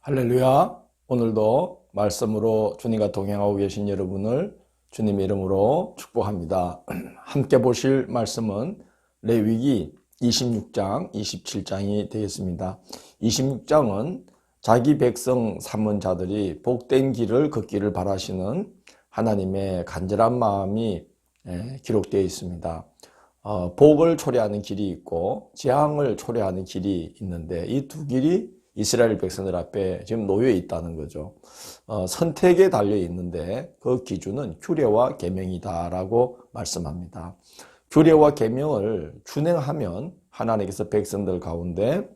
할렐루야. 오늘도 말씀으로 주님과 동행하고 계신 여러분을 주님의 이름으로 축복합니다. 함께 보실 말씀은 레위기 26장, 27장이 되겠습니다. 26장은 자기 백성 삼은 자들이 복된 길을 걷기를 바라시는 하나님의 간절한 마음이 기록되어 있습니다. 복을 초래하는 길이 있고 재앙을 초래하는 길이 있는데 이 두 길이 이스라엘 백성들 앞에 지금 놓여 있다는 거죠. 선택에 달려 있는데 그 기준은 규례와 계명이다라고 말씀합니다. 규례와 계명을 준행하면 하나님께서 백성들 가운데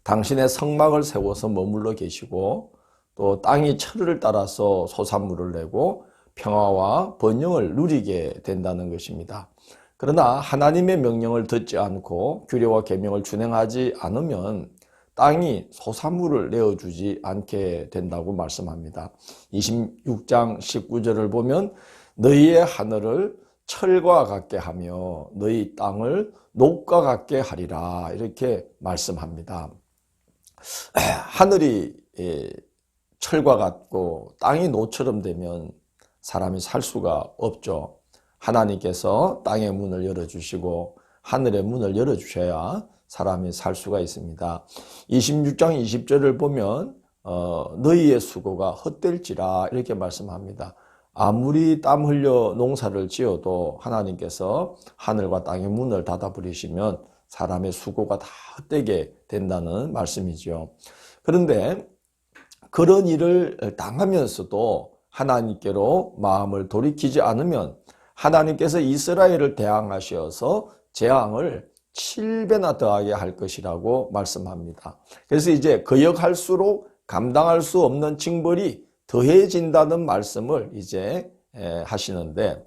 당신의 성막을 세워서 머물러 계시고 또 땅이 철을 따라서 소산물을 내고 평화와 번영을 누리게 된다는 것입니다. 그러나 하나님의 명령을 듣지 않고 규례와 계명을 준행하지 않으면 땅이 소산물을 내어주지 않게 된다고 말씀합니다. 26장 19절을 보면 너희의 하늘을 철과 같게 하며 너희 땅을 녹과 같게 하리라 이렇게 말씀합니다. 하늘이 철과 같고 땅이 노처럼 되면 사람이 살 수가 없죠. 하나님께서 땅의 문을 열어주시고 하늘의 문을 열어주셔야 사람이 살 수가 있습니다. 26장 20절을 보면 너희의 수고가 헛될지라 이렇게 말씀합니다. 아무리 땀 흘려 농사를 지어도 하나님께서 하늘과 땅의 문을 닫아버리시면 사람의 수고가 다 헛되게 된다는 말씀이죠. 그런데 그런 일을 당하면서도 하나님께로 마음을 돌이키지 않으면 하나님께서 이스라엘을 대항하셔서 재앙을 7배나 더하게 할 것이라고 말씀합니다. 그래서 이제 거역할수록 감당할 수 없는 징벌이 더해진다는 말씀을 이제 하시는데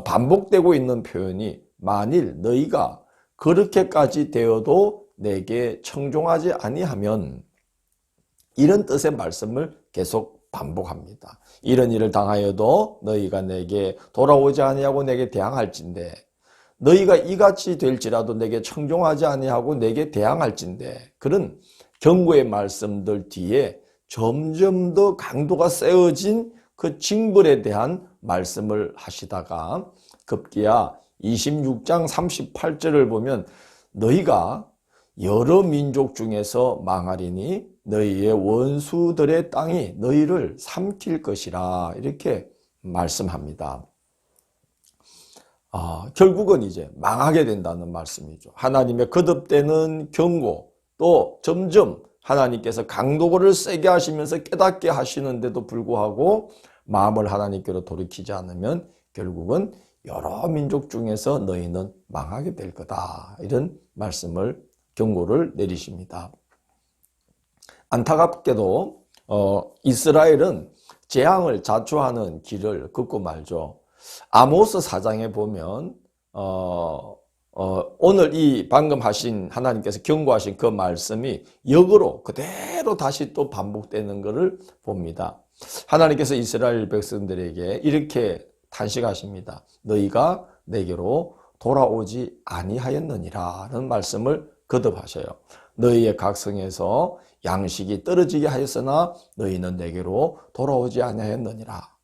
반복되고 있는 표현이 만일 너희가 그렇게까지 되어도 내게 청종하지 아니하면 이런 뜻의 말씀을 계속 반복합니다. 이런 일을 당하여도 너희가 내게 돌아오지 아니하고 내게 대항할진대 너희가 이같이 될지라도 내게 청종하지 아니하고 내게 대항할진대 그런 경고의 말씀들 뒤에 점점 더 강도가 세워진 그 징벌에 대한 말씀을 하시다가 급기야 26장 38절을 보면 너희가 여러 민족 중에서 망하리니 너희의 원수들의 땅이 너희를 삼킬 것이라 이렇게 말씀합니다. 결국은 이제 망하게 된다는 말씀이죠. 하나님의 거듭되는 경고 또 점점 하나님께서 강도를 세게 하시면서 깨닫게 하시는데도 불구하고 마음을 하나님께로 돌이키지 않으면 결국은 여러 민족 중에서 너희는 망하게 될 거다. 이런 말씀을 경고를 내리십니다. 안타깝게도 이스라엘은 재앙을 자초하는 길을 걷고 말죠. 아모스 4장에 보면 오늘 이 방금 하신 하나님께서 경고하신 그 말씀이 역으로 그대로 다시 또 반복되는 것을 봅니다. 하나님께서 이스라엘 백성들에게 이렇게 탄식하십니다. 너희가 내게로 돌아오지 아니하였느니라는 말씀을 거듭하셔요. 너희의 각성에서 양식이 떨어지게 하였으나 너희는 내게로 돌아오지 아니하였느니라.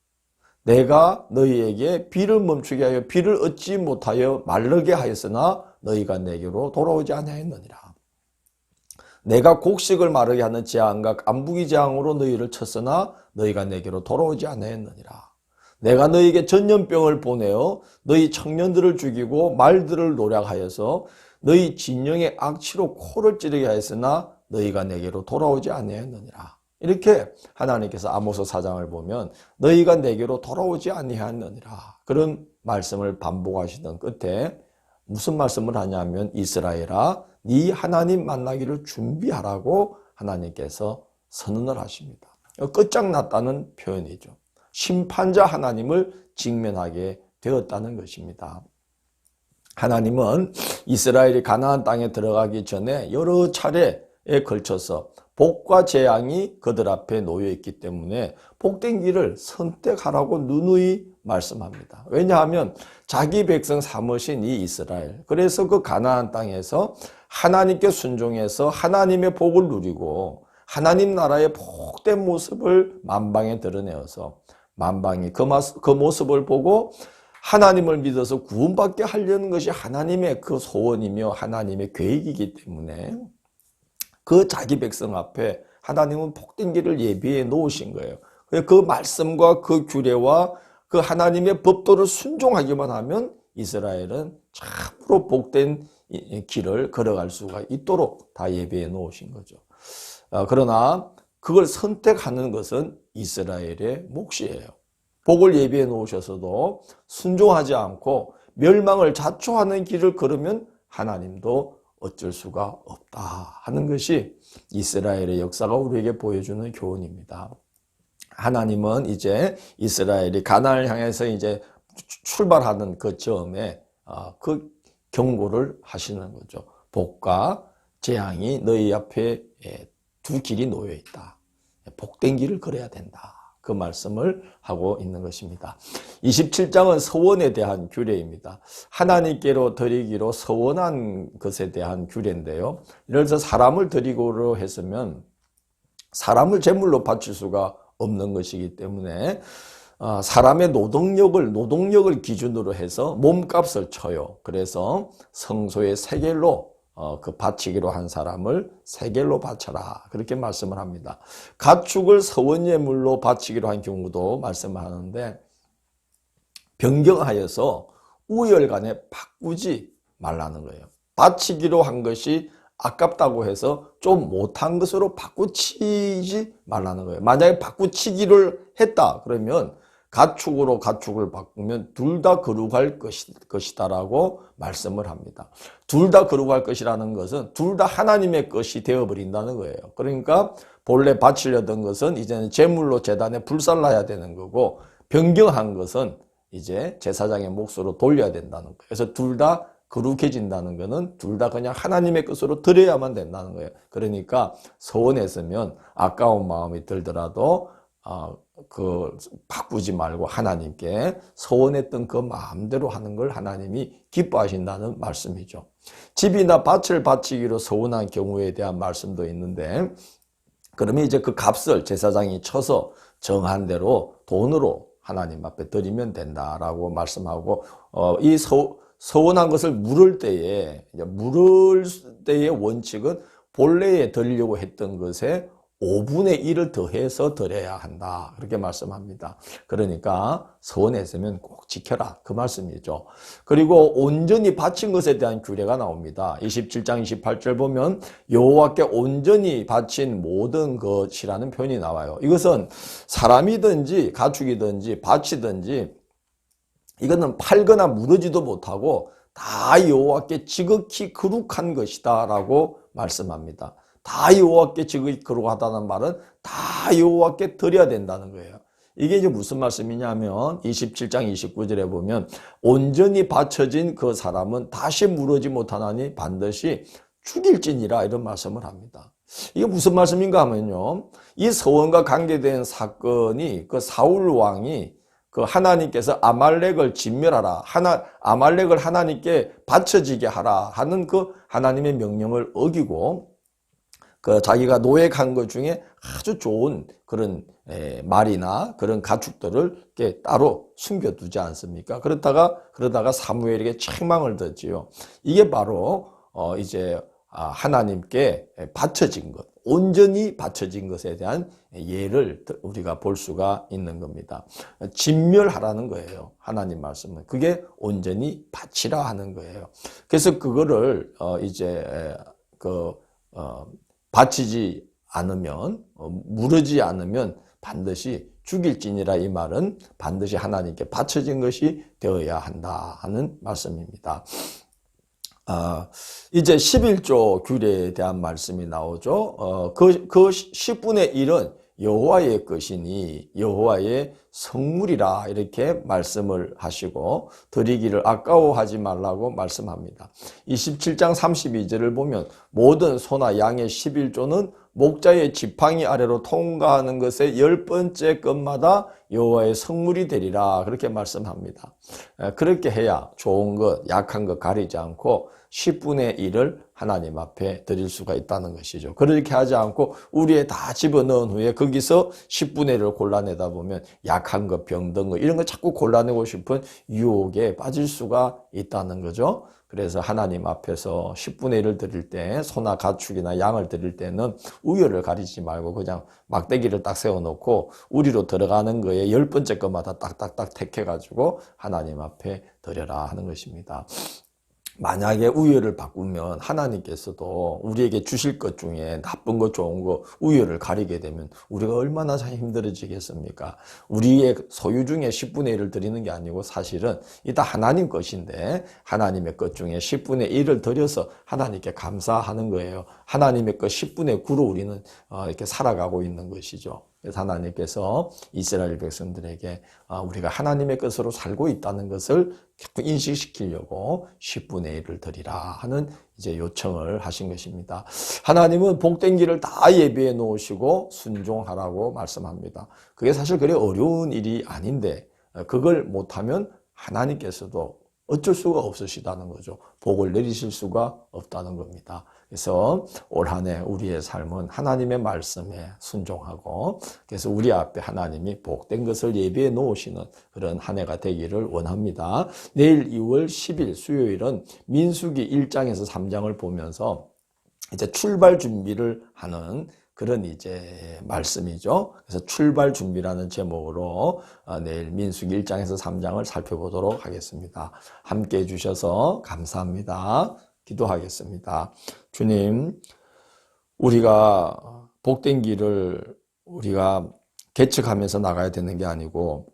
내가 너희에게 비를 멈추게 하여 비를 얻지 못하여 마르게 하였으나 너희가 내게로 돌아오지 아니하였느니라. 내가 곡식을 마르게 하는 재앙과 깐부기 재앙으로 너희를 쳤으나 너희가 내게로 돌아오지 아니하였느니라. 내가 너희에게 전염병을 보내어 너희 청년들을 죽이고 말들을 노략하여서 너희 진영의 악취로 코를 찌르게 하였으나 너희가 내게로 돌아오지 아니하였느니라. 이렇게 하나님께서 아모스 4장을 보면 너희가 내게로 돌아오지 아니하였느니라 그런 말씀을 반복하시던 끝에 무슨 말씀을 하냐면 이스라엘아 네 하나님 만나기를 준비하라고 하나님께서 선언을 하십니다. 끝장났다는 표현이죠. 심판자 하나님을 직면하게 되었다는 것입니다. 하나님은 이스라엘이 가나안 땅에 들어가기 전에 여러 차례에 걸쳐서 복과 재앙이 그들 앞에 놓여 있기 때문에 복된 길을 선택하라고 누누이 말씀합니다. 왜냐하면 자기 백성 삼으신 이 이스라엘, 그래서 그 가나안 땅에서 하나님께 순종해서 하나님의 복을 누리고 하나님 나라의 복된 모습을 만방에 드러내어서 만방이 그 모습을 보고 하나님을 믿어서 구원받게 하려는 것이 하나님의 그 소원이며 하나님의 계획이기 때문에 그 자기 백성 앞에 하나님은 복된 길을 예비해 놓으신 거예요. 그 말씀과 그 규례와 그 하나님의 법도를 순종하기만 하면 이스라엘은 참으로 복된 길을 걸어갈 수가 있도록 다 예비해 놓으신 거죠. 그러나 그걸 선택하는 것은 이스라엘의 몫이에요. 복을 예비해 놓으셔서도 순종하지 않고 멸망을 자초하는 길을 걸으면 하나님도 어쩔 수가 없다 하는 것이 이스라엘의 역사가 우리에게 보여주는 교훈입니다. 하나님은 이제 이스라엘이 가나안을 향해서 이제 출발하는 그 점에 그 경고를 하시는 거죠. 복과 재앙이 너희 앞에 두 길이 놓여 있다. 복된 길을 걸어야 된다. 그 말씀을 하고 있는 것입니다. 27장은 서원에 대한 규례입니다. 하나님께로 드리기로 서원한 것에 대한 규례인데요. 예를 들어서 사람을 드리고로 했으면 사람을 제물로 바칠 수가 없는 것이기 때문에 사람의 노동력을 기준으로 해서 몸값을 쳐요. 그래서 성소의 세겔로 그 바치기로 한 사람을 세겔로 바쳐라 그렇게 말씀을 합니다. 가축을 서원예물로 바치기로 한 경우도 말씀하는데 변경하여서 우열간에 바꾸지 말라는 거예요. 바치기로 한 것이 아깝다고 해서 좀 못한 것으로 바꾸치지 말라는 거예요. 만약에 바꾸치기를 했다 그러면 가축으로 가축을 바꾸면 둘 다 거룩할 것이다라고 말씀을 합니다. 둘 다 거룩할 것이라는 것은 둘 다 하나님의 것이 되어버린다는 거예요. 그러니까 본래 바치려던 것은 이제는 제물로 제단에 불살라야 되는 거고 변경한 것은 이제 제사장의 몫으로 돌려야 된다는 거예요. 그래서 둘 다 거룩해진다는 것은 둘 다 그냥 하나님의 것으로 드려야만 된다는 거예요. 그러니까 서원했으면 아까운 마음이 들더라도 바꾸지 말고 하나님께 서원했던 그 마음대로 하는 걸 하나님이 기뻐하신다는 말씀이죠. 집이나 밭을 바치기로 서원한 경우에 대한 말씀도 있는데 그러면 이제 그 값을 제사장이 쳐서 정한 대로 돈으로 하나님 앞에 드리면 된다라고 말씀하고 이 서원한 것을 물을 때의 원칙은 본래에 드리려고 했던 것에 5분의 1을 더해서 드려야 한다. 그렇게 말씀합니다. 그러니까 서원했으면 꼭 지켜라. 그 말씀이죠. 그리고 온전히 바친 것에 대한 규례가 나옵니다. 27장 28절 보면 여호와께 온전히 바친 모든 것이라는 표현이 나와요. 이것은 사람이든지 가축이든지 밭이든지 이거는 팔거나 무르지도 못하고 다 여호와께 지극히 거룩한 것이다 라고 말씀합니다. 다 여호와께 지극히 거룩하다는 말은 다 여호와께 드려야 된다는 거예요. 이게 이제 무슨 말씀이냐면 27장 29절에 보면 온전히 바쳐진 그 사람은 다시 무르지 못하나니 반드시 죽일지니라 이런 말씀을 합니다. 이게 무슨 말씀인가 하면요. 이 서원과 관계된 사건이 그 사울 왕이 그 하나님께서 아말렉을 진멸하라. 아말렉을 하나님께 바쳐지게 하라 하는 그 하나님의 명령을 어기고 그 자기가 노획한 것 중에 아주 좋은 그런 말이나 그런 가축들을 이렇게 따로 숨겨두지 않습니까? 그러다가 사무엘에게 책망을 듣지요. 이게 바로 이제 하나님께 바쳐진 것, 온전히 바쳐진 것에 대한 예를 우리가 볼 수가 있는 겁니다. 진멸하라는 거예요. 하나님 말씀은. 그게 온전히 바치라 하는 거예요. 그래서 그거를 이제 바치지 않으면 무르지 않으면 반드시 죽일지니라 이 말은 반드시 하나님께 바쳐진 것이 되어야 한다 하는 말씀입니다. 이제 11조 규례에 대한 말씀이 나오죠. 그 10분의 1은 여호와의 것이니 여호와의 성물이라 이렇게 말씀을 하시고 드리기를 아까워하지 말라고 말씀합니다. 27장 32절을 보면 모든 소나 양의 11조는 목자의 지팡이 아래로 통과하는 것의 10번째 것마다 여호와의 성물이 되리라 그렇게 말씀합니다. 그렇게 해야 좋은 것, 약한 것 가리지 않고 10분의 1을 하나님 앞에 드릴 수가 있다는 것이죠. 그렇게 하지 않고 우리의 다 집어넣은 후에 거기서 10분의 1을 골라내다 보면 약한 것, 병든 것 이런 거 자꾸 골라내고 싶은 유혹에 빠질 수가 있다는 거죠. 그래서 하나님 앞에서 10분의 1을 드릴 때 소나 가축이나 양을 드릴 때는 우열을 가리지 말고 그냥 막대기를 딱 세워놓고 우리로 들어가는 거에 10번째 것마다 딱딱딱 택해가지고 하나님 앞에 드려라 하는 것입니다. 만약에 우열을 바꾸면 하나님께서도 우리에게 주실 것 중에 나쁜 거 좋은 거 우열을 가리게 되면 우리가 얼마나 참 힘들어지겠습니까? 우리의 소유 중에 10분의 1을 드리는 게 아니고 사실은 이 다 하나님 것인데 하나님의 것 중에 10분의 1을 드려서 하나님께 감사하는 거예요. 하나님의 것 10분의 9로 우리는 이렇게 살아가고 있는 것이죠. 그래서 하나님께서 이스라엘 백성들에게 우리가 하나님의 것으로 살고 있다는 것을 인식시키려고 10분의 1을 드리라 하는 이제 요청을 하신 것입니다. 하나님은 복된 길을 다 예비해 놓으시고 순종하라고 말씀합니다. 그게 사실 그리 어려운 일이 아닌데 그걸 못하면 하나님께서도 어쩔 수가 없으시다는 거죠. 복을 내리실 수가 없다는 겁니다. 그래서 올 한 해 우리의 삶은 하나님의 말씀에 순종하고 그래서 우리 앞에 하나님이 복된 것을 예비해 놓으시는 그런 한 해가 되기를 원합니다. 내일 2월 10일 수요일은 민수기 1장에서 3장을 보면서 이제 출발 준비를 하는 그런 이제 말씀이죠. 그래서 출발 준비라는 제목으로 내일 민수기 1장에서 3장을 살펴보도록 하겠습니다. 함께 해주셔서 감사합니다. 기도하겠습니다. 주님, 우리가 복된 길을 우리가 개척하면서 나가야 되는 게 아니고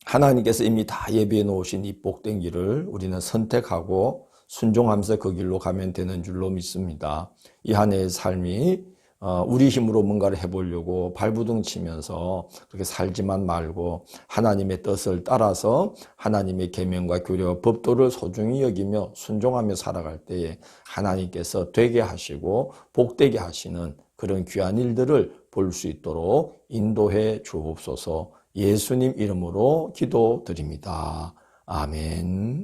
하나님께서 이미 다 예비해 놓으신 이 복된 길을 우리는 선택하고 순종하면서 그 길로 가면 되는 줄로 믿습니다. 이 한 해의 삶이 우리 힘으로 뭔가를 해보려고 발부둥 치면서 그렇게 살지만 말고 하나님의 뜻을 따라서 하나님의 계명과 규례와 법도를 소중히 여기며 순종하며 살아갈 때에 하나님께서 되게 하시고 복되게 하시는 그런 귀한 일들을 볼 수 있도록 인도해 주옵소서. 예수님 이름으로 기도드립니다. 아멘.